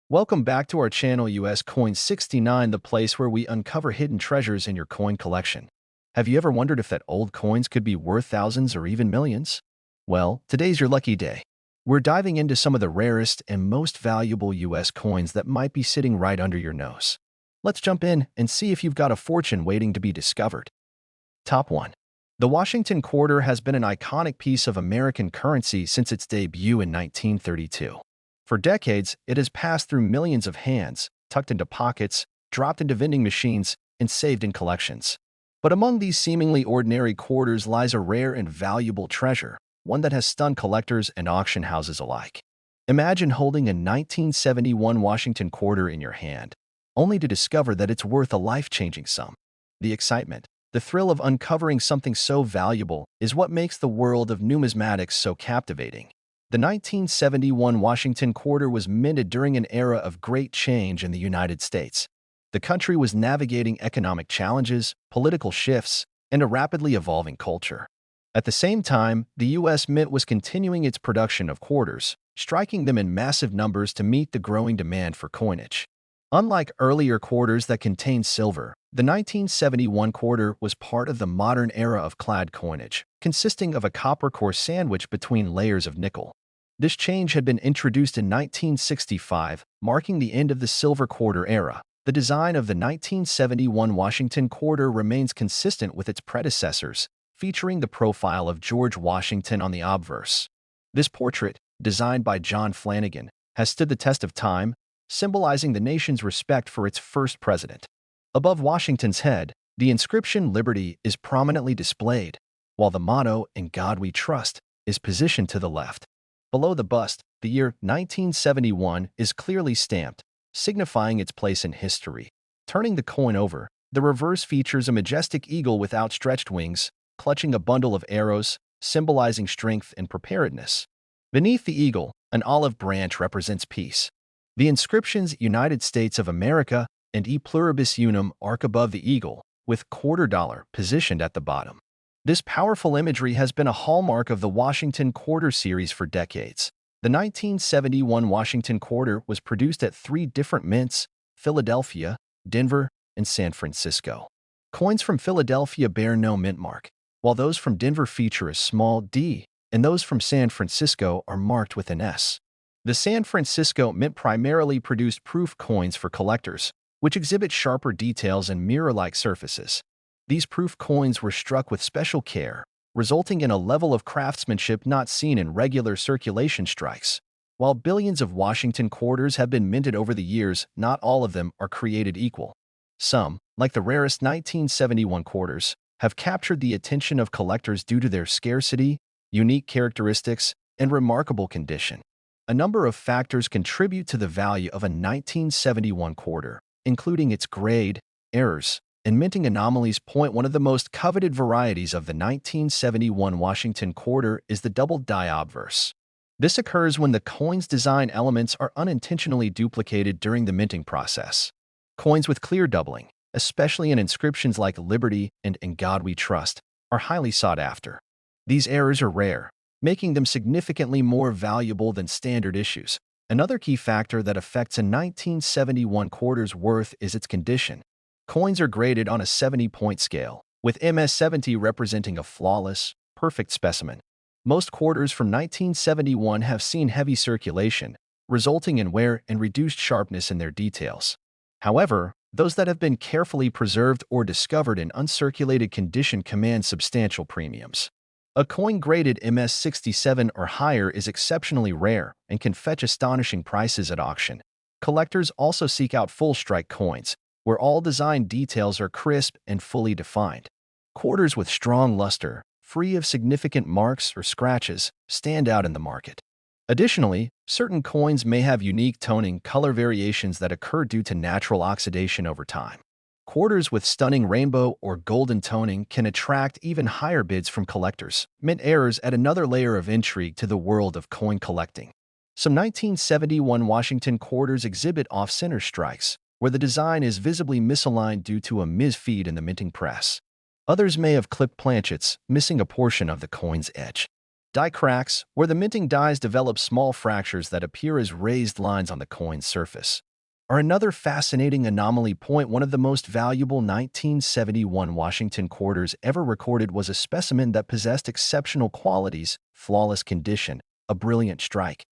Welcome back to our channel US Coin 69, the place where we uncover hidden treasures in your coin collection. Have you ever wondered if that old coins could be worth thousands or even millions? Well, today's your lucky day. We're diving into some of the rarest and most valuable US coins that might be sitting right under your nose. Let's jump in and see if you've got a fortune waiting to be discovered. Top 1. The Washington Quarter has been an iconic piece of American currency since its debut in 1932. For decades, it has passed through millions of hands, tucked into pockets, dropped into vending machines, and saved in collections. But among these seemingly ordinary quarters lies a rare and valuable treasure, one that has stunned collectors and auction houses alike. Imagine holding a 1971 Washington Quarter in your hand, only to discover that it's worth a life-changing sum. The excitement, the thrill of uncovering something so valuable is what makes the world of numismatics so captivating. The 1971 Washington Quarter was minted during an era of great change in the United States. The country was navigating economic challenges, political shifts, and a rapidly evolving culture. At the same time, the U.S. Mint was continuing its production of quarters, striking them in massive numbers to meet the growing demand for coinage. Unlike earlier quarters that contained silver, the 1971 quarter was part of the modern era of clad coinage, consisting of a copper core sandwiched between layers of nickel. This change had been introduced in 1965, marking the end of the silver quarter era. The design of the 1971 Washington Quarter remains consistent with its predecessors, featuring the profile of George Washington on the obverse. This portrait, designed by John Flanagan, has stood the test of time, symbolizing the nation's respect for its first president. Above Washington's head, the inscription "Liberty" is prominently displayed, while the motto "In God We Trust" is positioned to the left. Below the bust, the year 1971 is clearly stamped, signifying its place in history. Turning the coin over, the reverse features a majestic eagle with outstretched wings, clutching a bundle of arrows, symbolizing strength and preparedness. Beneath the eagle, an olive branch represents peace. The inscriptions "United States of America" and "E Pluribus Unum" arc above the eagle, with quarter dollar positioned at the bottom. This powerful imagery has been a hallmark of the Washington Quarter series for decades. The 1971 Washington Quarter was produced at 3 different mints: Philadelphia, Denver, and San Francisco. Coins from Philadelphia bear no mint mark, while those from Denver feature a small d, and those from San Francisco are marked with an S. The San Francisco Mint primarily produced proof coins for collectors, which exhibit sharper details and mirror-like surfaces. These proof coins were struck with special care, resulting in a level of craftsmanship not seen in regular circulation strikes. While billions of Washington quarters have been minted over the years, not all of them are created equal. Some, like the rarest 1971 quarters, have captured the attention of collectors due to their scarcity, unique characteristics, and remarkable condition. A number of factors contribute to the value of a 1971 quarter, including its grade, errors, and minting anomalies. One of the most coveted varieties of the 1971 Washington Quarter is the double die obverse. This occurs when the coin's design elements are unintentionally duplicated during the minting process. Coins with clear doubling, especially in inscriptions like "Liberty" and "In God We Trust," are highly sought after. These errors are rare, making them significantly more valuable than standard issues. Another key factor that affects a 1971 quarter's worth is its condition. Coins are graded on a 70-point scale, with MS-70 representing a flawless, perfect specimen. Most quarters from 1971 have seen heavy circulation, resulting in wear and reduced sharpness in their details. However, those that have been carefully preserved or discovered in uncirculated condition command substantial premiums. A coin graded MS-67 or higher is exceptionally rare and can fetch astonishing prices at auction. Collectors also seek out full-strike coins, where all design details are crisp and fully defined. Quarters with strong luster, free of significant marks or scratches, stand out in the market. Additionally, certain coins may have unique toning color variations that occur due to natural oxidation over time. Quarters with stunning rainbow or golden toning can attract even higher bids from collectors. Mint errors add another layer of intrigue to the world of coin collecting. Some 1971 Washington quarters exhibit off-center strikes, where the design is visibly misaligned due to a misfeed in the minting press. Others may have clipped planchets, missing a portion of the coin's edge. Die cracks, where the minting dies develop small fractures that appear as raised lines on the coin's surface, are another fascinating anomaly. One of the most valuable 1971 Washington quarters ever recorded was a specimen that possessed exceptional qualities, flawless condition, a brilliant strike,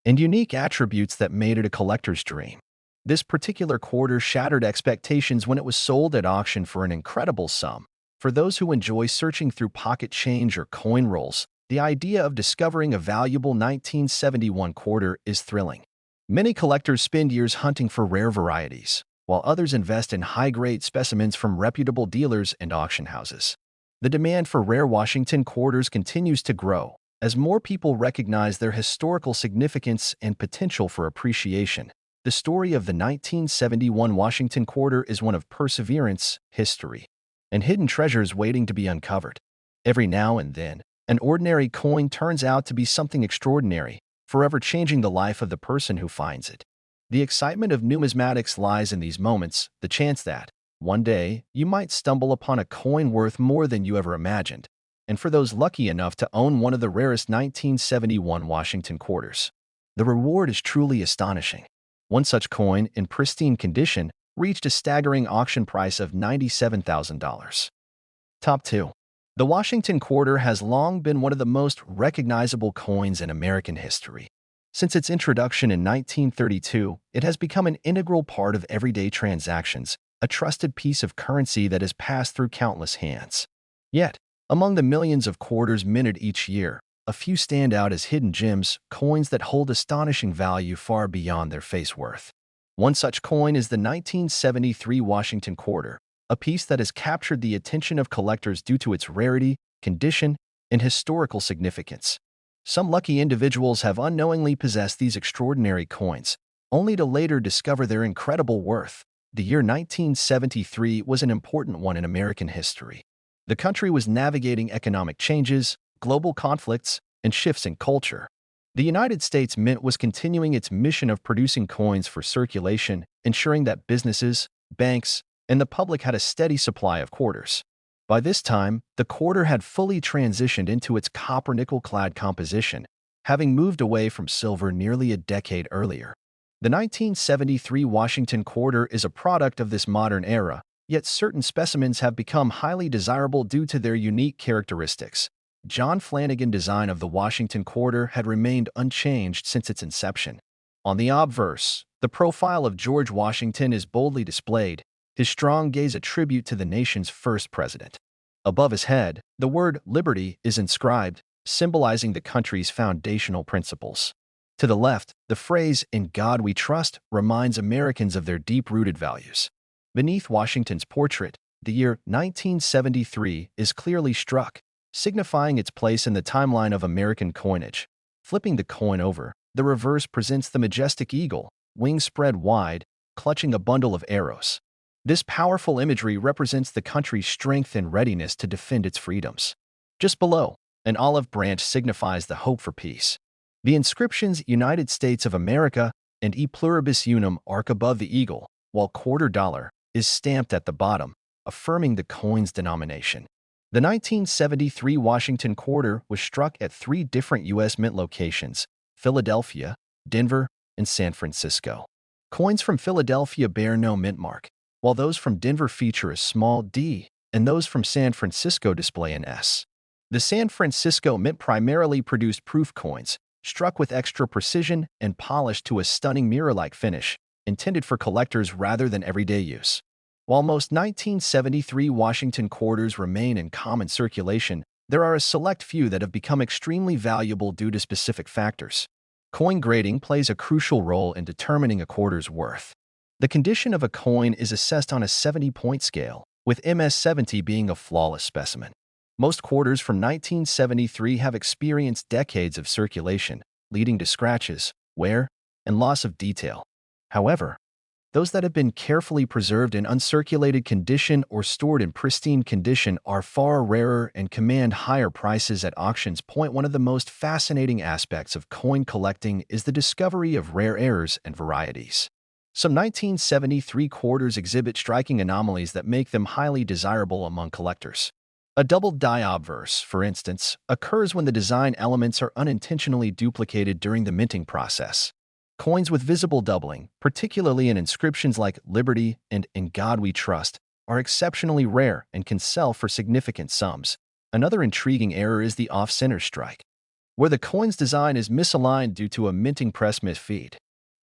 and unique attributes that made it a collector's dream. This particular quarter shattered expectations when it was sold at auction for an incredible sum. For those who enjoy searching through pocket change or coin rolls, the idea of discovering a valuable 1971 quarter is thrilling. Many collectors spend years hunting for rare varieties, while others invest in high-grade specimens from reputable dealers and auction houses. The demand for rare Washington quarters continues to grow as more people recognize their historical significance and potential for appreciation. The story of the 1971 Washington quarter is one of perseverance, history, and hidden treasures waiting to be uncovered. Every now and then, an ordinary coin turns out to be something extraordinary, forever changing the life of the person who finds it. The excitement of numismatics lies in these moments, the chance that, one day, you might stumble upon a coin worth more than you ever imagined. And for those lucky enough to own one of the rarest 1971 Washington quarters, the reward is truly astonishing. One such coin, in pristine condition, reached a staggering auction price of $97,000. Top 2. The Washington quarter has long been one of the most recognizable coins in American history. Since its introduction in 1932, it has become an integral part of everyday transactions, a trusted piece of currency that has passed through countless hands. Yet, among the millions of quarters minted each year, a few stand out as hidden gems, coins that hold astonishing value far beyond their face worth. One such coin is the 1973 Washington quarter, a piece that has captured the attention of collectors due to its rarity, condition, and historical significance. Some lucky individuals have unknowingly possessed these extraordinary coins, only to later discover their incredible worth. The year 1973 was an important one in American history. The country was navigating economic changes, global conflicts, and shifts in culture. The United States Mint was continuing its mission of producing coins for circulation, ensuring that businesses, banks, and the public had a steady supply of quarters. By this time, the quarter had fully transitioned into its copper-nickel-clad composition, having moved away from silver nearly a decade earlier. The 1973 Washington quarter is a product of this modern era, yet certain specimens have become highly desirable due to their unique characteristics. John Flanagan's design of the Washington quarter had remained unchanged since its inception. On the obverse, the profile of George Washington is boldly displayed, his strong gaze a tribute to the nation's first president. Above his head, the word liberty is inscribed, symbolizing the country's foundational principles. To the left, the phrase, "In God We Trust," reminds Americans of their deep-rooted values. Beneath Washington's portrait, the year 1973 is clearly struck, signifying its place in the timeline of American coinage. Flipping the coin over, the reverse presents the majestic eagle, wings spread wide, clutching a bundle of arrows. This powerful imagery represents the country's strength and readiness to defend its freedoms. Just below, an olive branch signifies the hope for peace. The inscriptions "United States of America" and "E Pluribus Unum" arc above the eagle, while "quarter dollar" is stamped at the bottom, affirming the coin's denomination. The 1973 Washington quarter was struck at 3 different U.S. Mint locations: Philadelphia, Denver, and San Francisco. Coins from Philadelphia bear no mint mark, while those from Denver feature a small D, and those from San Francisco display an S. The San Francisco Mint primarily produced proof coins, struck with extra precision and polished to a stunning mirror-like finish, intended for collectors rather than everyday use. While most 1973 Washington quarters remain in common circulation, there are a select few that have become extremely valuable due to specific factors. Coin grading plays a crucial role in determining a quarter's worth. The condition of a coin is assessed on a 70-point scale, with MS-70 being a flawless specimen. Most quarters from 1973 have experienced decades of circulation, leading to scratches, wear, and loss of detail. However, those that have been carefully preserved in uncirculated condition or stored in pristine condition are far rarer and command higher prices at auctions. One of the most fascinating aspects of coin collecting is the discovery of rare errors and varieties. Some 1973 quarters exhibit striking anomalies that make them highly desirable among collectors. A double die obverse, for instance, occurs when the design elements are unintentionally duplicated during the minting process. Coins with visible doubling, particularly in inscriptions like Liberty and In God We Trust, are exceptionally rare and can sell for significant sums. Another intriguing error is the off-center strike, where the coin's design is misaligned due to a minting press misfeed.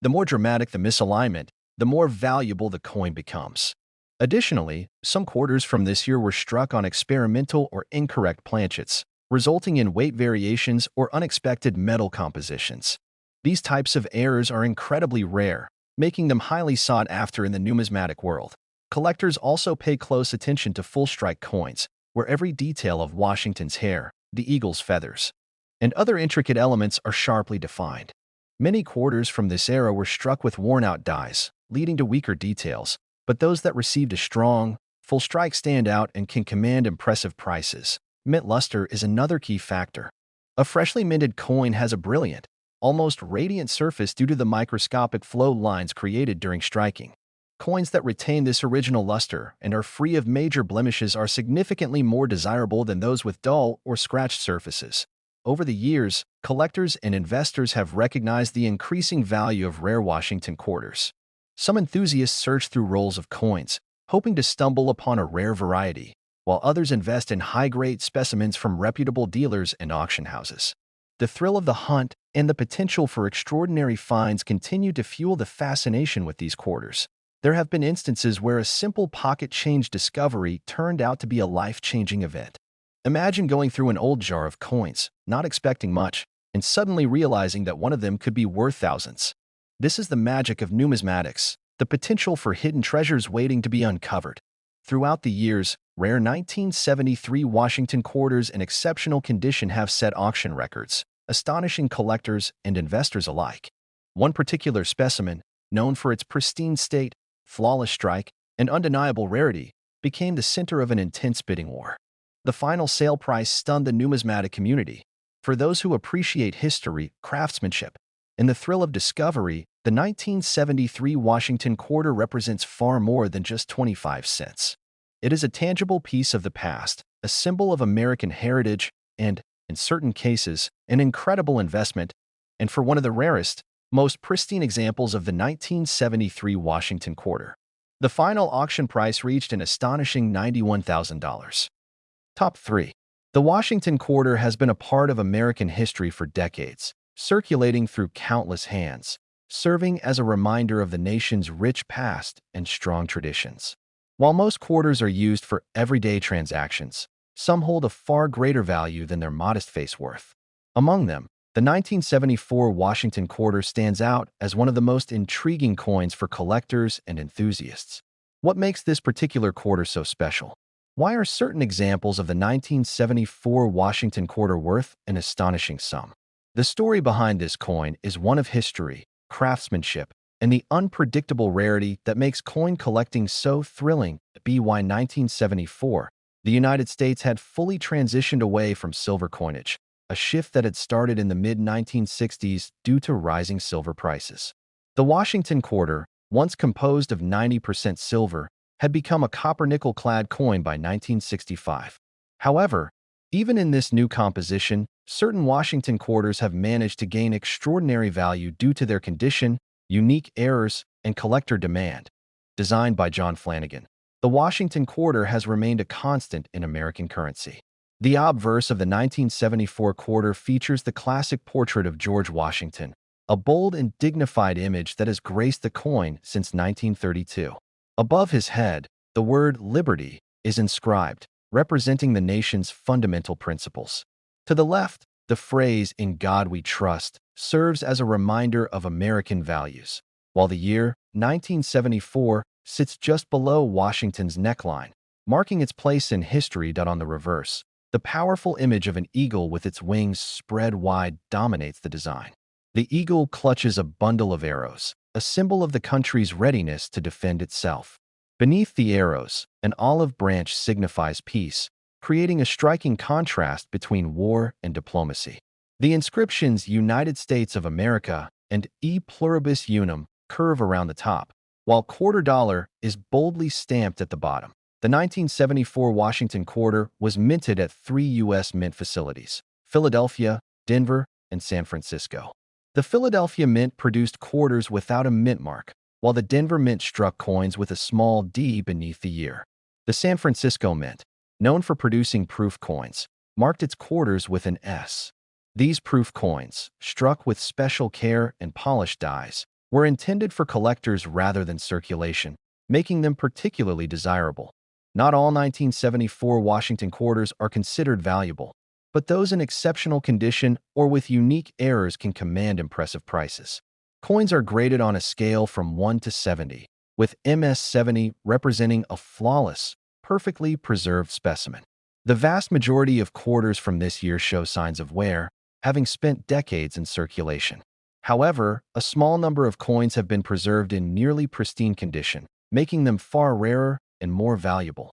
The more dramatic the misalignment, the more valuable the coin becomes. Additionally, some quarters from this year were struck on experimental or incorrect planchets, resulting in weight variations or unexpected metal compositions. These types of errors are incredibly rare, making them highly sought after in the numismatic world. Collectors also pay close attention to full-strike coins, where every detail of Washington's hair, the eagle's feathers, and other intricate elements are sharply defined. Many quarters from this era were struck with worn-out dies, leading to weaker details, but those that received a strong, full strike stand out and can command impressive prices. Mint luster is another key factor. A freshly minted coin has a brilliant, almost radiant surface due to the microscopic flow lines created during striking. Coins that retain this original luster and are free of major blemishes are significantly more desirable than those with dull or scratched surfaces. Over the years, collectors and investors have recognized the increasing value of rare Washington quarters. Some enthusiasts search through rolls of coins, hoping to stumble upon a rare variety, while others invest in high-grade specimens from reputable dealers and auction houses. The thrill of the hunt and the potential for extraordinary finds continue to fuel the fascination with these quarters. There have been instances where a simple pocket change discovery turned out to be a life-changing event. Imagine going through an old jar of coins, not expecting much, and suddenly realizing that one of them could be worth thousands. This is the magic of numismatics, the potential for hidden treasures waiting to be uncovered. Throughout the years, rare 1973 Washington quarters in exceptional condition have set auction records, astonishing collectors and investors alike. One particular specimen, known for its pristine state, flawless strike, and undeniable rarity, became the center of an intense bidding war. The final sale price stunned the numismatic community. For those who appreciate history, craftsmanship, and the thrill of discovery, the 1973 Washington quarter represents far more than just 25 cents. It is a tangible piece of the past, a symbol of American heritage, and, in certain cases, an incredible investment, and for one of the rarest, most pristine examples of the 1973 Washington quarter. The final auction price reached an astonishing $91,000. Top 3. The Washington quarter has been a part of American history for decades, circulating through countless hands, serving as a reminder of the nation's rich past and strong traditions. While most quarters are used for everyday transactions, some hold a far greater value than their modest face worth. Among them, the 1974 Washington quarter stands out as one of the most intriguing coins for collectors and enthusiasts. What makes this particular quarter so special? Why are certain examples of the 1974 Washington quarter worth an astonishing sum? The story behind this coin is one of history, craftsmanship, and the unpredictable rarity that makes coin collecting so thrilling. By 1974, the United States had fully transitioned away from silver coinage, a shift that had started in the mid-1960s due to rising silver prices. The Washington quarter, once composed of 90% silver, had become a copper-nickel-clad coin by 1965. However, even in this new composition, certain Washington quarters have managed to gain extraordinary value due to their condition, unique errors, and collector demand. Designed by John Flanagan, the Washington quarter has remained a constant in American currency. The obverse of the 1974 quarter features the classic portrait of George Washington, a bold and dignified image that has graced the coin since 1932. Above his head, the word Liberty is inscribed, representing the nation's fundamental principles. To the left, the phrase In God We Trust serves as a reminder of American values, while the year 1974 sits just below Washington's neckline, marking its place in history. On the reverse, the powerful image of an eagle with its wings spread wide dominates the design. The eagle clutches a bundle of arrows, a symbol of the country's readiness to defend itself. Beneath the arrows, an olive branch signifies peace, creating a striking contrast between war and diplomacy. The inscriptions United States of America and E Pluribus Unum curve around the top, while $quarter is boldly stamped at the bottom. The 1974 Washington quarter was minted at 3 U.S. mint facilities: Philadelphia, Denver, and San Francisco. The Philadelphia Mint produced quarters without a mint mark, while the Denver Mint struck coins with a small D beneath the year. The San Francisco Mint, known for producing proof coins, marked its quarters with an S. These proof coins, struck with special care and polished dies, were intended for collectors rather than circulation, making them particularly desirable. Not all 1974 Washington quarters are considered valuable, but those in exceptional condition or with unique errors can command impressive prices. Coins are graded on a scale from 1 to 70, with MS-70 representing a flawless, perfectly preserved specimen. The vast majority of quarters from this year show signs of wear, having spent decades in circulation. However, a small number of coins have been preserved in nearly pristine condition, making them far rarer and more valuable.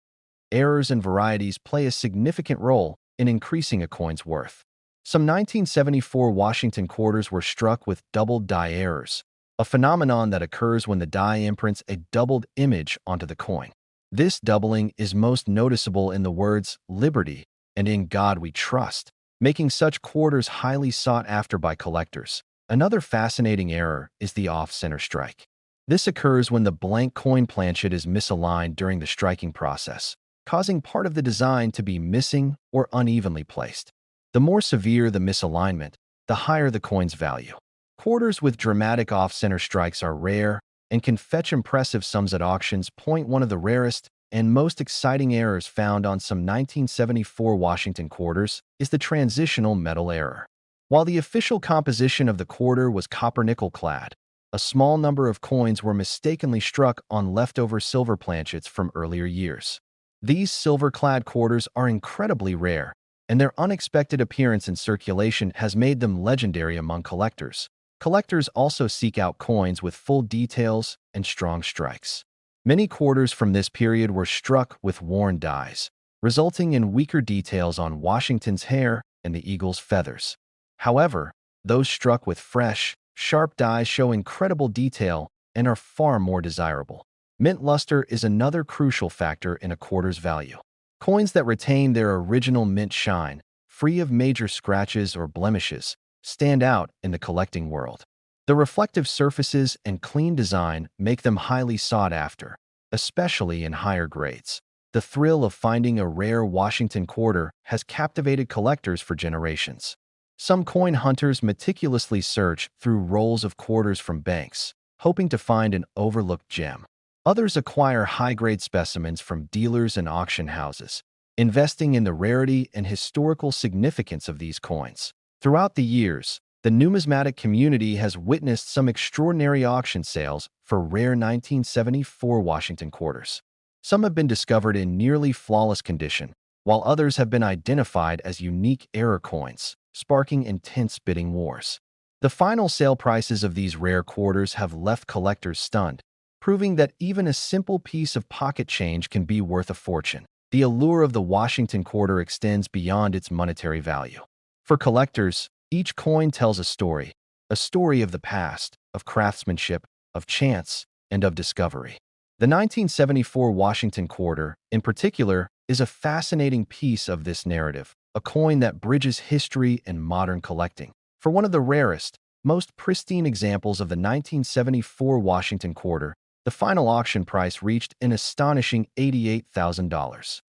Errors and varieties play a significant role in increasing a coin's worth. Some 1974 Washington quarters were struck with doubled die errors, a phenomenon that occurs when the die imprints a doubled image onto the coin. This doubling is most noticeable in the words "Liberty" and "In God We Trust," making such quarters highly sought after by collectors. Another fascinating error is the off-center strike. This occurs when the blank coin planchet is misaligned during the striking process, causing part of the design to be missing or unevenly placed. The more severe the misalignment, the higher the coin's value. Quarters with dramatic off-center strikes are rare and can fetch impressive sums at auctions. One of the rarest and most exciting errors found on some 1974 Washington quarters is the transitional metal error. While the official composition of the quarter was copper-nickel clad, a small number of coins were mistakenly struck on leftover silver planchets from earlier years. These silver-clad quarters are incredibly rare, and their unexpected appearance in circulation has made them legendary among collectors. Collectors also seek out coins with full details and strong strikes. Many quarters from this period were struck with worn dies, resulting in weaker details on Washington's hair and the eagle's feathers. However, those struck with fresh, sharp dies show incredible detail and are far more desirable. Mint luster is another crucial factor in a quarter's value. Coins that retain their original mint shine, free of major scratches or blemishes, stand out in the collecting world. The reflective surfaces and clean design make them highly sought after, especially in higher grades. The thrill of finding a rare Washington quarter has captivated collectors for generations. Some coin hunters meticulously search through rolls of quarters from banks, hoping to find an overlooked gem. Others acquire high-grade specimens from dealers and auction houses, investing in the rarity and historical significance of these coins. Throughout the years, the numismatic community has witnessed some extraordinary auction sales for rare 1974 Washington quarters. Some have been discovered in nearly flawless condition, while others have been identified as unique error coins, sparking intense bidding wars. The final sale prices of these rare quarters have left collectors stunned, proving that even a simple piece of pocket change can be worth a fortune. The allure of the Washington quarter extends beyond its monetary value. For collectors, each coin tells a story of the past, of craftsmanship, of chance, and of discovery. The 1974 Washington quarter, in particular, is a fascinating piece of this narrative, a coin that bridges history and modern collecting. For one of the rarest, most pristine examples of the 1974 Washington quarter, the final auction price reached an astonishing $88,000.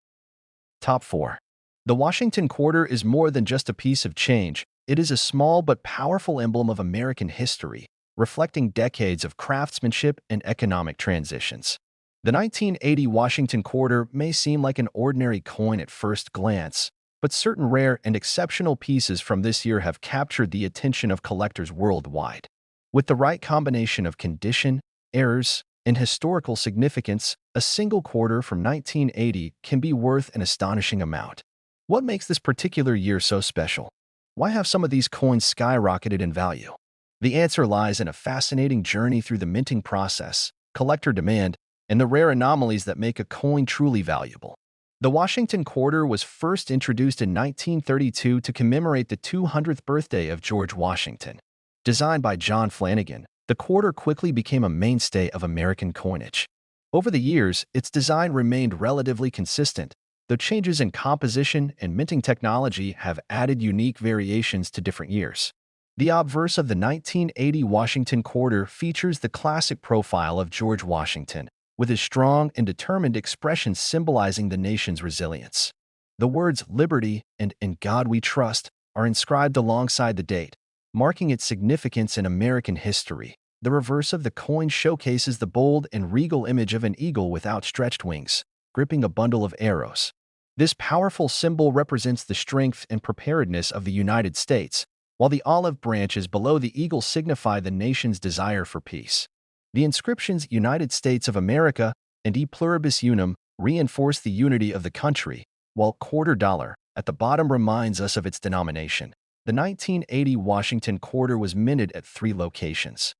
Top 4. The Washington quarter is more than just a piece of change. It is a small but powerful emblem of American history, reflecting decades of craftsmanship and economic transitions. The 1980 Washington quarter may seem like an ordinary coin at first glance, but certain rare and exceptional pieces from this year have captured the attention of collectors worldwide. With the right combination of condition, errors, and historical significance, a single quarter from 1980 can be worth an astonishing amount. What makes this particular year so special? Why have some of these coins skyrocketed in value? The answer lies in a fascinating journey through the minting process, collector demand, and the rare anomalies that make a coin truly valuable. The Washington quarter was first introduced in 1932 to commemorate the 200th birthday of George Washington. Designed by John Flanagan, the quarter quickly became a mainstay of American coinage. Over the years, its design remained relatively consistent, though changes in composition and minting technology have added unique variations to different years. The obverse of the 1980 Washington quarter features the classic profile of George Washington, with his strong and determined expression symbolizing the nation's resilience. The words "Liberty" and "In God We Trust" are inscribed alongside the date, marking its significance in American history. The reverse of the coin showcases the bold and regal image of an eagle with outstretched wings, gripping a bundle of arrows. This powerful symbol represents the strength and preparedness of the United States, while the olive branches below the eagle signify the nation's desire for peace. The inscriptions "United States of America" and "E Pluribus Unum" reinforce the unity of the country, while "quarter dollar" at the bottom reminds us of its denomination. The 1980 Washington quarter was minted at 3 locations: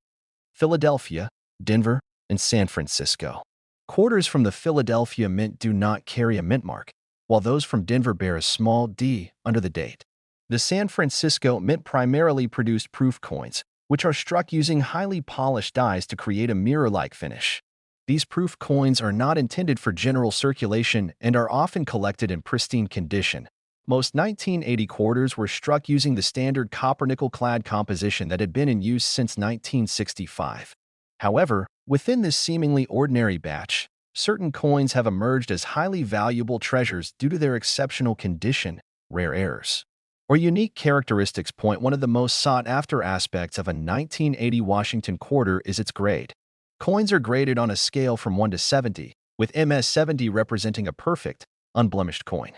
Philadelphia, Denver, and San Francisco. Quarters from the Philadelphia Mint do not carry a mint mark, while those from Denver bear a small "D" under the date. The San Francisco Mint primarily produced proof coins, which are struck using highly polished dies to create a mirror-like finish. These proof coins are not intended for general circulation and are often collected in pristine condition. Most 1980 quarters were struck using the standard copper-nickel clad composition that had been in use since 1965. However, within this seemingly ordinary batch, certain coins have emerged as highly valuable treasures due to their exceptional condition, rare errors, or unique characteristics. One of the most sought-after aspects of a 1980 Washington quarter is its grade. Coins are graded on a scale from 1 to 70, with MS-70 representing a perfect, unblemished coin.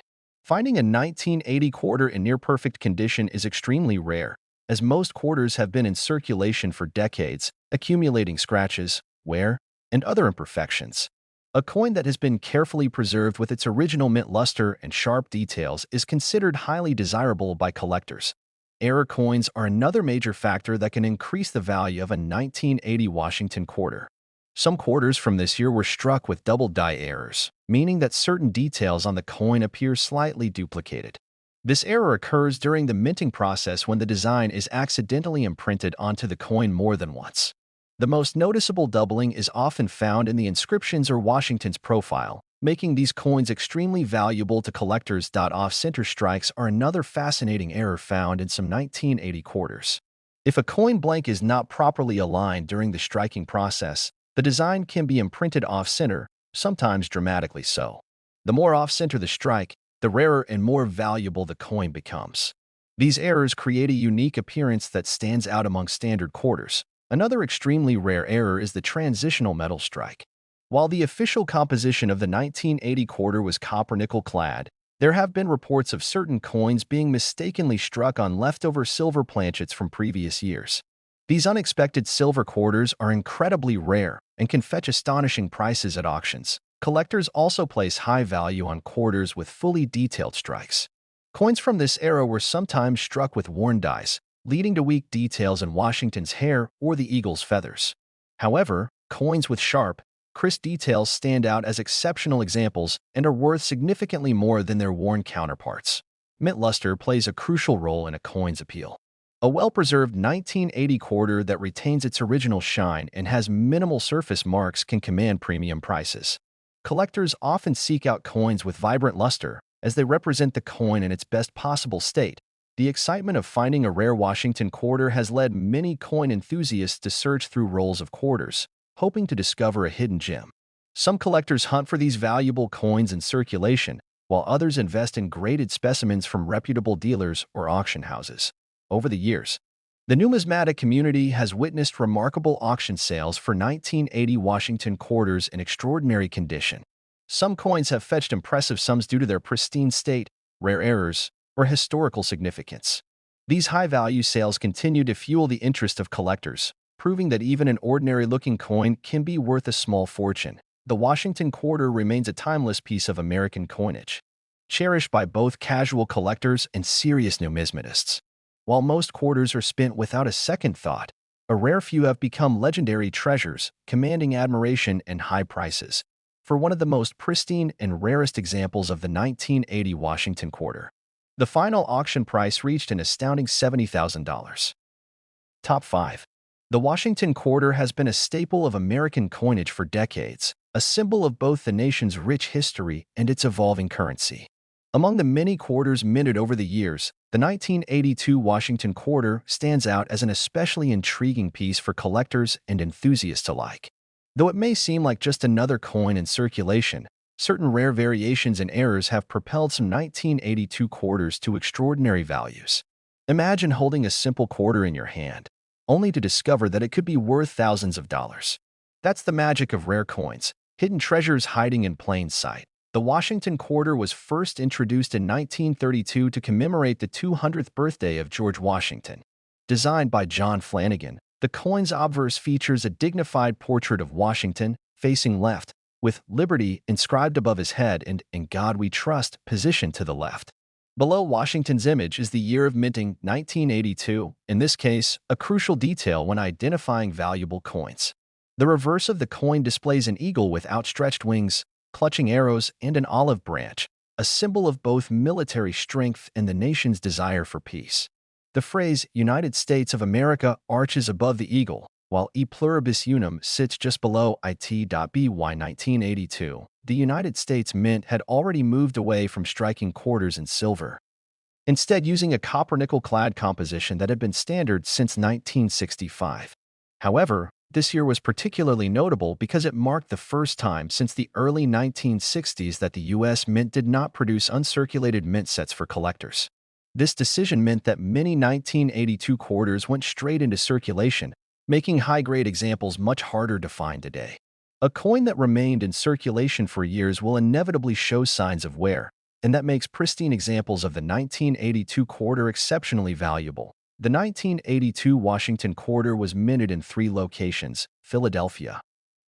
Finding a 1980 quarter in near-perfect condition is extremely rare, as most quarters have been in circulation for decades, accumulating scratches, wear, and other imperfections. A coin that has been carefully preserved with its original mint luster and sharp details is considered highly desirable by collectors. Error coins are another major factor that can increase the value of a 1980 Washington quarter. Some quarters from this year were struck with double die errors, meaning that certain details on the coin appear slightly duplicated. This error occurs during the minting process when the design is accidentally imprinted onto the coin more than once. The most noticeable doubling is often found in the inscriptions or Washington's profile, making these coins extremely valuable to collectors. Off-center strikes are another fascinating error found in some 1980 quarters. If a coin blank is not properly aligned during the striking process, the design can be imprinted off-center, sometimes dramatically so. The more off-center the strike, the rarer and more valuable the coin becomes. These errors create a unique appearance that stands out among standard quarters. Another extremely rare error is the transitional metal strike. While the official composition of the 1980 quarter was copper-nickel clad, there have been reports of certain coins being mistakenly struck on leftover silver planchets from previous years. These unexpected silver quarters are incredibly rare and can fetch astonishing prices at auctions. Collectors also place high value on quarters with fully detailed strikes. Coins from this era were sometimes struck with worn dies, leading to weak details in Washington's hair or the eagle's feathers. However, coins with sharp, crisp details stand out as exceptional examples and are worth significantly more than their worn counterparts. Mint luster plays a crucial role in a coin's appeal. A well-preserved 1980 quarter that retains its original shine and has minimal surface marks can command premium prices. Collectors often seek out coins with vibrant luster, as they represent the coin in its best possible state. The excitement of finding a rare Washington quarter has led many coin enthusiasts to search through rolls of quarters, hoping to discover a hidden gem. Some collectors hunt for these valuable coins in circulation, while others invest in graded specimens from reputable dealers or auction houses. Over the years, the numismatic community has witnessed remarkable auction sales for 1980 Washington quarters in extraordinary condition. Some coins have fetched impressive sums due to their pristine state, rare errors, or historical significance. These high-value sales continue to fuel the interest of collectors, proving that even an ordinary-looking coin can be worth a small fortune. The Washington quarter remains a timeless piece of American coinage, cherished by both casual collectors and serious numismatists. While most quarters are spent without a second thought, a rare few have become legendary treasures, commanding admiration and high prices. For one of the most pristine and rarest examples of the 1980 Washington quarter, the final auction price reached an astounding $70,000. Top 5. The Washington quarter has been a staple of American coinage for decades, a symbol of both the nation's rich history and its evolving currency. Among the many quarters minted over the years, the 1982 Washington quarter stands out as an especially intriguing piece for collectors and enthusiasts alike. Though it may seem like just another coin in circulation, certain rare variations and errors have propelled some 1982 quarters to extraordinary values. Imagine holding a simple quarter in your hand, only to discover that it could be worth thousands of dollars. That's the magic of rare coins, hidden treasures hiding in plain sight. The Washington quarter was first introduced in 1932 to commemorate the 200th birthday of George Washington. Designed by John Flanagan, the coin's obverse features a dignified portrait of Washington, facing left, with Liberty inscribed above his head and In God We Trust positioned to the left. Below Washington's image is the year of minting, 1982, in this case, a crucial detail when identifying valuable coins. The reverse of the coin displays an eagle with outstretched wings, clutching arrows, and an olive branch, a symbol of both military strength and the nation's desire for peace. The phrase United States of America arches above the eagle, while E pluribus unum sits just below it.by 1982. The United States Mint had already moved away from striking quarters in silver, instead using a copper-nickel-clad composition that had been standard since 1965. However, this year was particularly notable because it marked the first time since the early 1960s that the U.S. Mint did not produce uncirculated mint sets for collectors. This decision meant that many 1982 quarters went straight into circulation, making high-grade examples much harder to find today. A coin that remained in circulation for years will inevitably show signs of wear, and that makes pristine examples of the 1982 quarter exceptionally valuable. The 1982 Washington quarter was minted in 3 locations: Philadelphia,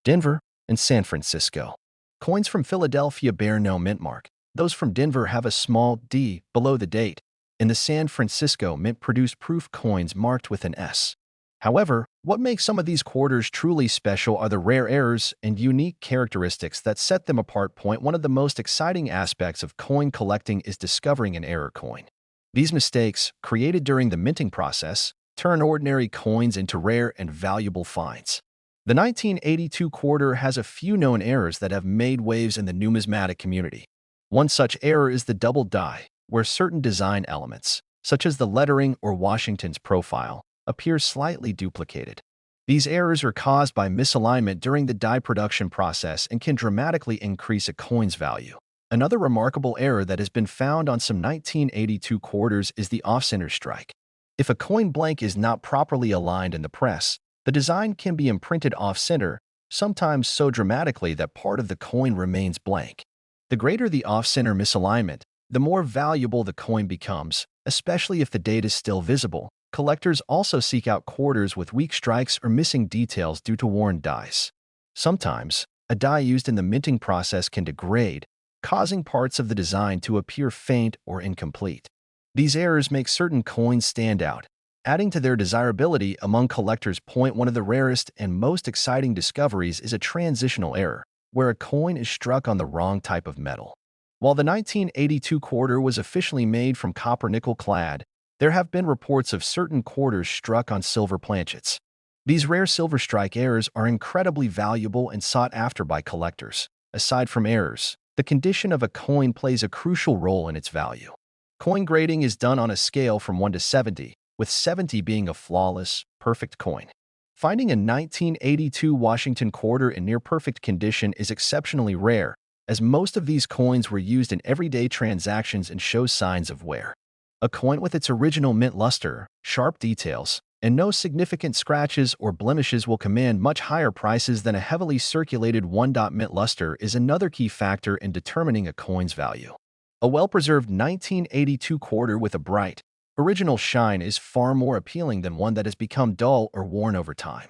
Denver, and San Francisco. Coins from Philadelphia bear no mint mark. Those from Denver have a small D below the date, and the San Francisco Mint produced proof coins marked with an S. However, what makes some of these quarters truly special are the rare errors and unique characteristics that set them apart. One of the most exciting aspects of coin collecting is discovering an error coin. These mistakes, created during the minting process, turn ordinary coins into rare and valuable finds. The 1982 quarter has a few known errors that have made waves in the numismatic community. One such error is the double die, where certain design elements, such as the lettering or Washington's profile, appear slightly duplicated. These errors are caused by misalignment during the die production process and can dramatically increase a coin's value. Another remarkable error that has been found on some 1982 quarters is the off-center strike. If a coin blank is not properly aligned in the press, the design can be imprinted off-center, sometimes so dramatically that part of the coin remains blank. The greater the off-center misalignment, the more valuable the coin becomes, especially if the date is still visible. Collectors also seek out quarters with weak strikes or missing details due to worn dies. Sometimes, a die used in the minting process can degrade, causing parts of the design to appear faint or incomplete. These errors make certain coins stand out, adding to their desirability among collectors. One of the rarest and most exciting discoveries is a transitional error, where a coin is struck on the wrong type of metal. While the 1982 quarter was officially made from copper-nickel clad, there have been reports of certain quarters struck on silver planchets. These rare silver strike errors are incredibly valuable and sought after by collectors. Aside from errors, the condition of a coin plays a crucial role in its value. Coin grading is done on a scale from 1 to 70, with 70 being a flawless, perfect coin. Finding a 1982 Washington quarter in near-perfect condition is exceptionally rare, as most of these coins were used in everyday transactions and show signs of wear. A coin with its original mint luster, sharp details, and no significant scratches or blemishes will command much higher prices than a heavily circulated one-dot mint luster is another key factor in determining a coin's value. A well-preserved 1982 quarter with a bright, original shine is far more appealing than one that has become dull or worn over time.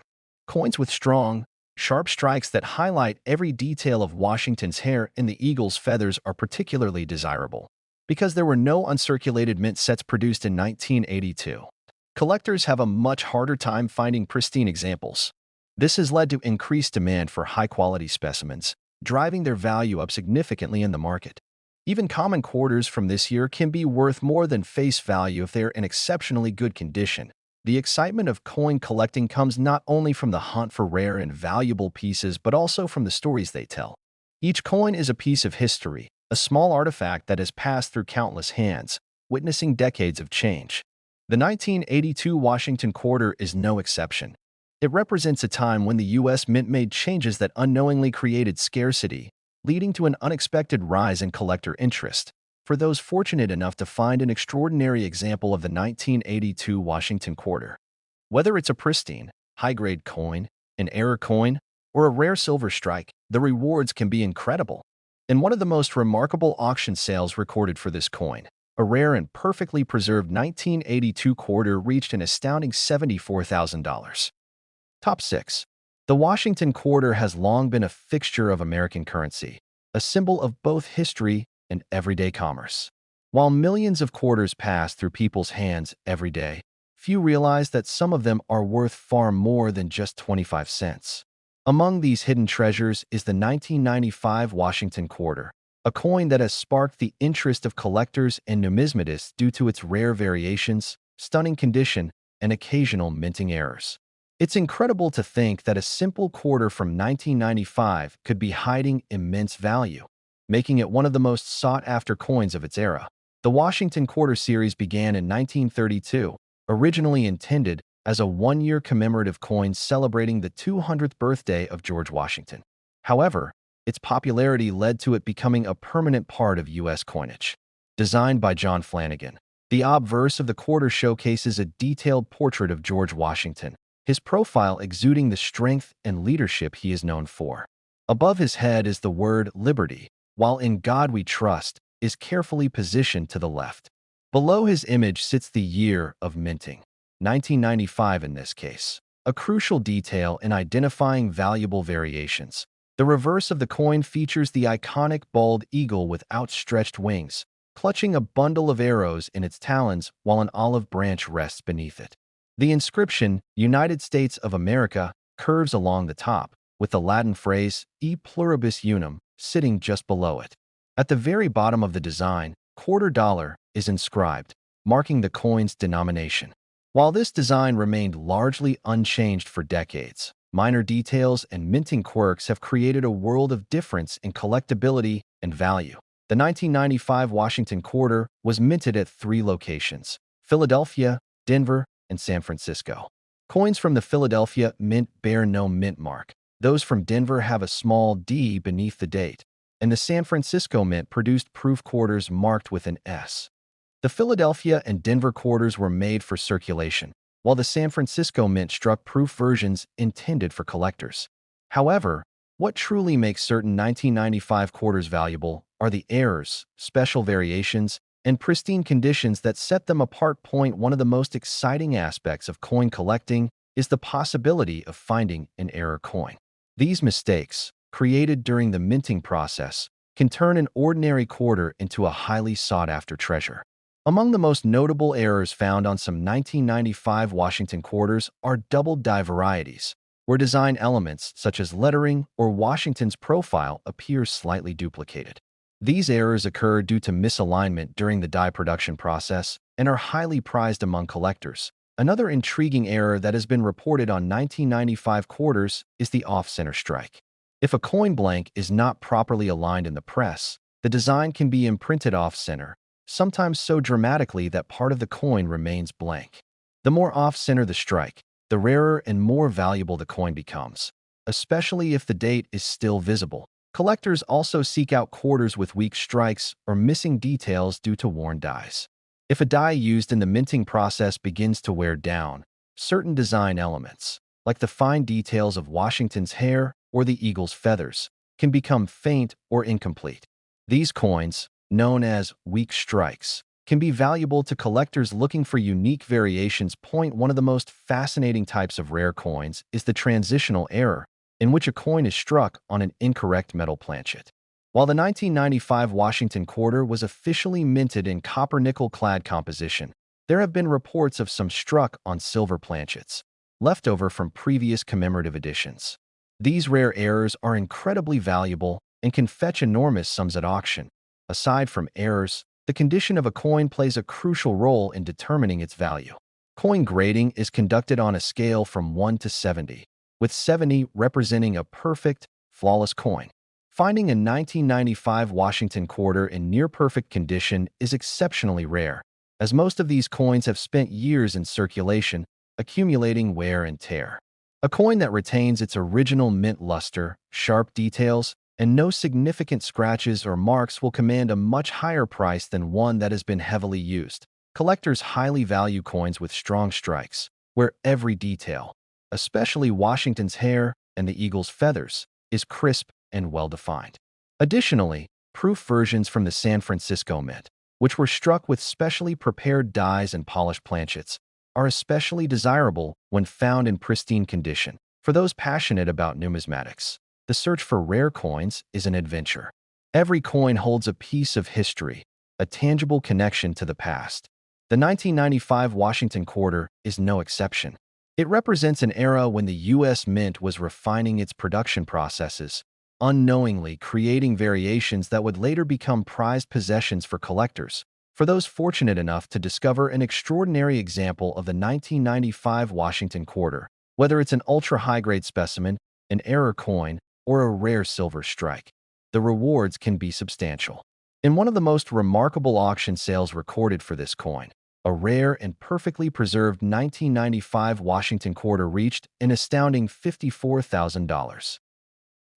Coins with strong, sharp strikes that highlight every detail of Washington's hair and the eagle's feathers are particularly desirable, because there were no uncirculated mint sets produced in 1982. Collectors have a much harder time finding pristine examples. This has led to increased demand for high-quality specimens, driving their value up significantly in the market. Even common quarters from this year can be worth more than face value if they are in exceptionally good condition, The excitement of coin collecting comes not only from the hunt for rare and valuable pieces, but also from the stories they tell. Each coin is a piece of history, a small artifact that has passed through countless hands, witnessing decades of change. The 1982 Washington quarter is no exception. It represents a time when the U.S. Mint made changes that unknowingly created scarcity, leading to an unexpected rise in collector interest. For those fortunate enough to find an extraordinary example of the 1982 Washington quarter, whether it's a pristine, high-grade coin, an error coin, or a rare silver strike, the rewards can be incredible. In one of the most remarkable auction sales recorded for this coin, a rare and perfectly preserved 1982 quarter reached an astounding $74,000. Top 6. The Washington quarter has long been a fixture of American currency, a symbol of both history and everyday commerce. While millions of quarters pass through people's hands every day, few realize that some of them are worth far more than just 25 cents. Among these hidden treasures is the 1995 Washington quarter, a coin that has sparked the interest of collectors and numismatists due to its rare variations, stunning condition, and occasional minting errors. It's incredible to think that a simple quarter from 1995 could be hiding immense value, making it one of the most sought-after coins of its era. The Washington Quarter series began in 1932, originally intended as a one-year commemorative coin celebrating the 200th birthday of George Washington. However, its popularity led to it becoming a permanent part of U.S. coinage. Designed by John Flanagan, the obverse of the quarter showcases a detailed portrait of George Washington, his profile exuding the strength and leadership he is known for. Above his head is the word Liberty, while In God We Trust is carefully positioned to the left. Below his image sits the year of minting, 1995 in this case, a crucial detail in identifying valuable variations. The reverse of the coin features the iconic bald eagle with outstretched wings, clutching a bundle of arrows in its talons while an olive branch rests beneath it. The inscription, United States of America, curves along the top, with the Latin phrase, E pluribus unum, sitting just below it. At the very bottom of the design, quarter dollar is inscribed, marking the coin's denomination. While this design remained largely unchanged for decades, minor details and minting quirks have created a world of difference in collectability and value. The 1995 Washington quarter was minted at 3 locations: Philadelphia, Denver, and San Francisco. Coins from the Philadelphia Mint bear no mint mark. Those from Denver have a small D beneath the date, and the San Francisco Mint produced proof quarters marked with an S. The Philadelphia and Denver quarters were made for circulation, while the San Francisco Mint struck proof versions intended for collectors. However, what truly makes certain 1995 quarters valuable are the errors, special variations, and pristine conditions that set them apart. One of the most exciting aspects of coin collecting is the possibility of finding an error coin. These mistakes, created during the minting process, can turn an ordinary quarter into a highly sought-after treasure. Among the most notable errors found on some 1995 Washington quarters are double-die varieties, where design elements such as lettering or Washington's profile appear slightly duplicated. These errors occur due to misalignment during the die production process and are highly prized among collectors. Another intriguing error that has been reported on 1995 quarters is the off-center strike. If a coin blank is not properly aligned in the press, the design can be imprinted off-center, sometimes so dramatically that part of the coin remains blank. The more off-center the strike, the rarer and more valuable the coin becomes, especially if the date is still visible. Collectors also seek out quarters with weak strikes or missing details due to worn dies. If a die used in the minting process begins to wear down, certain design elements, like the fine details of Washington's hair or the eagle's feathers, can become faint or incomplete. These coins, known as weak strikes, can be valuable to collectors looking for unique variations. One of the most fascinating types of rare coins is the transitional error, in which a coin is struck on an incorrect metal planchet. While the 1995 Washington quarter was officially minted in copper-nickel clad composition, there have been reports of some struck on silver planchets, leftover from previous commemorative editions. These rare errors are incredibly valuable and can fetch enormous sums at auction. Aside from errors, the condition of a coin plays a crucial role in determining its value. Coin grading is conducted on a scale from 1 to 70, with 70 representing a perfect, flawless coin. Finding a 1995 Washington quarter in near-perfect condition is exceptionally rare, as most of these coins have spent years in circulation, accumulating wear and tear. A coin that retains its original mint luster, sharp details, and no significant scratches or marks will command a much higher price than one that has been heavily used. Collectors highly value coins with strong strikes, where every detail, especially Washington's hair and the eagle's feathers, is crisp and well-defined. Additionally, proof versions from the San Francisco Mint, which were struck with specially prepared dies and polished planchets, are especially desirable when found in pristine condition. For those passionate about numismatics, the search for rare coins is an adventure. Every coin holds a piece of history, a tangible connection to the past. The 1995 Washington quarter is no exception. It represents an era when the U.S. Mint was refining its production processes, unknowingly creating variations that would later become prized possessions for collectors. For those fortunate enough to discover an extraordinary example of the 1995 Washington quarter, whether it's an ultra-high-grade specimen, an error coin, or a rare silver strike, the rewards can be substantial. In one of the most remarkable auction sales recorded for this coin, a rare and perfectly preserved 1995 Washington quarter reached an astounding $54,000.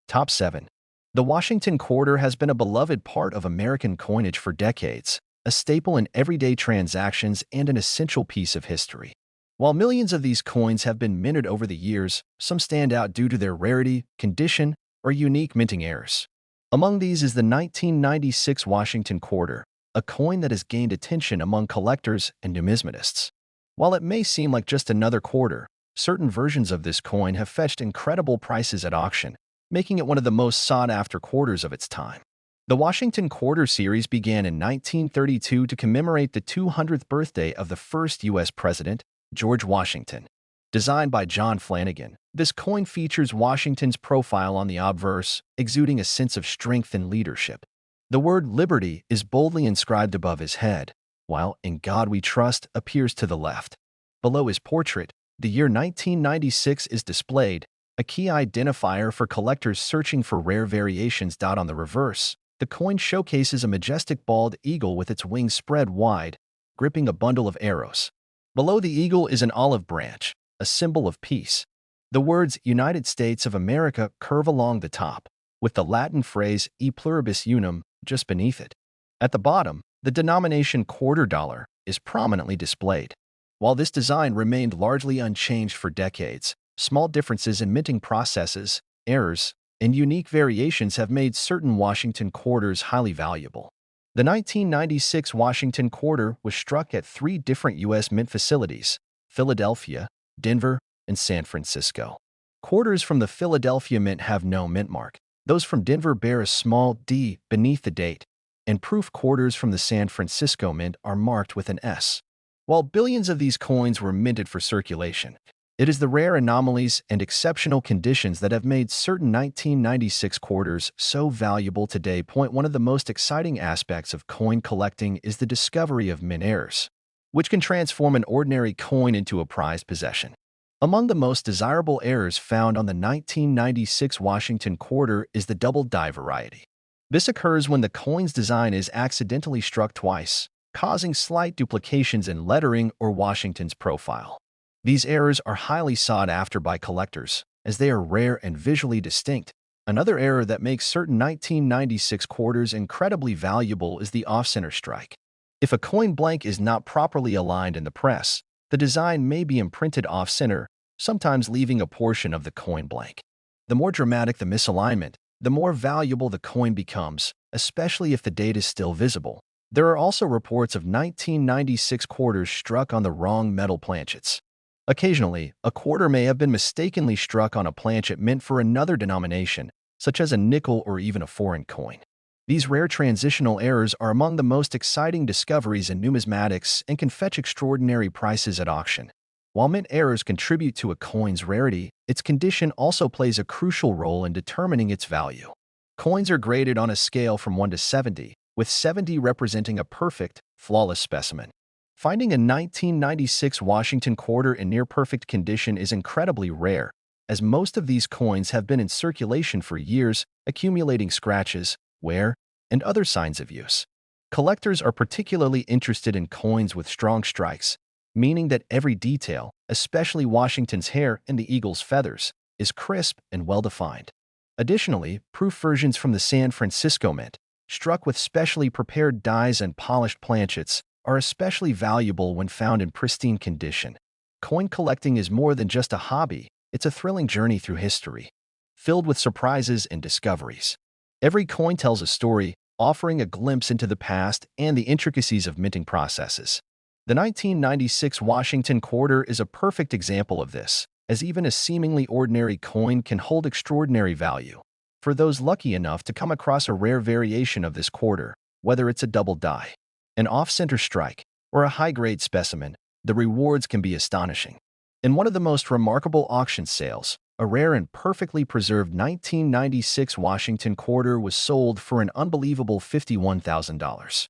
Top 7. The Washington quarter has been a beloved part of American coinage for decades, a staple in everyday transactions and an essential piece of history. While millions of these coins have been minted over the years, some stand out due to their rarity, condition, or unique minting errors. Among these is the 1996 Washington quarter, a coin that has gained attention among collectors and numismatists. While it may seem like just another quarter, certain versions of this coin have fetched incredible prices at auction, making it one of the most sought-after quarters of its time. The Washington Quarter series began in 1932 to commemorate the 200th birthday of the first U.S. President, George Washington. Designed by John Flanagan, this coin features Washington's profile on the obverse, exuding a sense of strength and leadership. The word liberty is boldly inscribed above his head, while "In God We Trust" appears to the left. Below his portrait, the year 1996 is displayed, a key identifier for collectors searching for rare variations. On the reverse, the coin showcases a majestic bald eagle with its wings spread wide, gripping a bundle of arrows. Below the eagle is an olive branch, a symbol of peace. The words United States of America curve along the top, with the Latin phrase E pluribus unum just beneath it. At the bottom, the denomination quarter dollar is prominently displayed. While this design remained largely unchanged for decades, small differences in minting processes, errors, and unique variations have made certain Washington quarters highly valuable. The 1996 Washington quarter was struck at 3 different U.S. mint facilities: Philadelphia, Denver, and San Francisco. Quarters from the Philadelphia Mint have no mint mark. Those from Denver bear a small D beneath the date, and proof quarters from the San Francisco Mint are marked with an S. While billions of these coins were minted for circulation, it is the rare anomalies and exceptional conditions that have made certain 1996 quarters so valuable today. One of the most exciting aspects of coin collecting is the discovery of mint errors, which can transform an ordinary coin into a prized possession. Among the most desirable errors found on the 1996 Washington quarter is the double die variety. This occurs when the coin's design is accidentally struck twice, causing slight duplications in lettering or Washington's profile. These errors are highly sought after by collectors, as they are rare and visually distinct. Another error that makes certain 1996 quarters incredibly valuable is the off-center strike. If a coin blank is not properly aligned in the press, the design may be imprinted off-center, sometimes leaving a portion of the coin blank. The more dramatic the misalignment, the more valuable the coin becomes, especially if the date is still visible. There are also reports of 1996 quarters struck on the wrong metal planchets. Occasionally, a quarter may have been mistakenly struck on a planchet meant for another denomination, such as a nickel or even a foreign coin. These rare transitional errors are among the most exciting discoveries in numismatics and can fetch extraordinary prices at auction. While mint errors contribute to a coin's rarity, its condition also plays a crucial role in determining its value. Coins are graded on a scale from 1 to 70, with 70 representing a perfect, flawless specimen. Finding a 1996 Washington quarter in near-perfect condition is incredibly rare, as most of these coins have been in circulation for years, accumulating scratches, wear, and other signs of use. Collectors are particularly interested in coins with strong strikes, meaning that every detail, especially Washington's hair and the eagle's feathers, is crisp and well-defined. Additionally, proof versions from the San Francisco Mint, struck with specially prepared dies and polished planchets, are especially valuable when found in pristine condition. Coin collecting is more than just a hobby, it's a thrilling journey through history, filled with surprises and discoveries. Every coin tells a story, offering a glimpse into the past and the intricacies of minting processes. The 1996 Washington quarter is a perfect example of this, as even a seemingly ordinary coin can hold extraordinary value. For those lucky enough to come across a rare variation of this quarter, whether it's a double die, an off-center strike, or a high-grade specimen, the rewards can be astonishing. In one of the most remarkable auction sales, a rare and perfectly preserved 1996 Washington quarter was sold for an unbelievable $51,000.